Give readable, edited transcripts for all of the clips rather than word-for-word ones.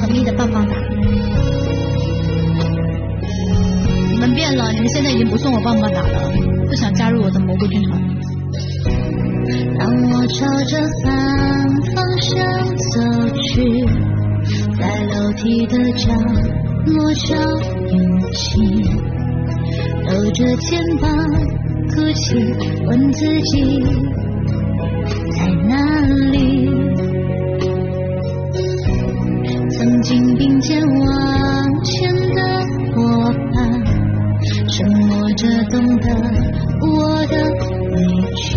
和咪的棒棒哒。你们变了，你们现在已经不送我棒棒哒了，不想加入我的蘑菇军团。当我朝着反方向走去，在楼梯的角落找勇气，抖着肩膀哭泣，问自己在哪里。曾经并肩往前的伙伴，沉默着懂得我的委屈。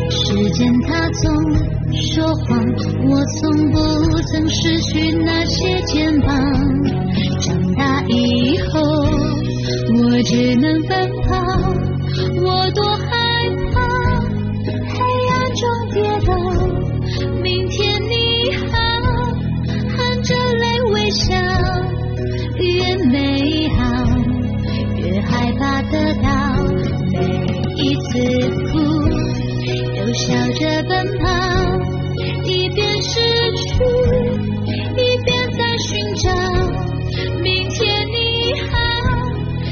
时间它总说谎，我从不曾失去那些肩膀。长大以后，我只能奔跑，我多害怕黑暗中跌倒。明天你好，含着泪微笑，越美好越害怕得到。每一次哭又笑着奔跑，一边失去一边在寻找。明天你好，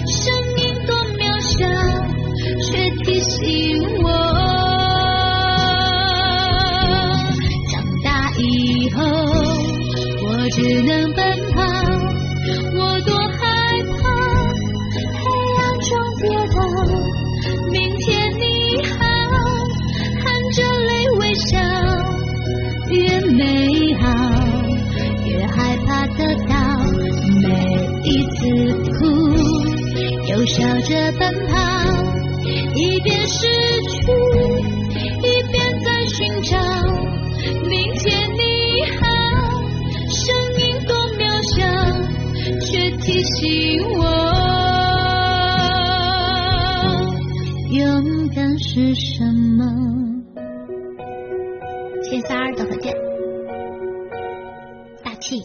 声音多渺小，却提醒我，长大以后我只能奔跑，我多害怕黑暗中跌倒。明天你好，含着泪微笑，越美好越害怕得到。每一次哭又笑着奔跑，一边失去一边在寻找。明天你好，声音多渺小，却提醒我，勇敢是什么。谢谢三儿的火箭，大气。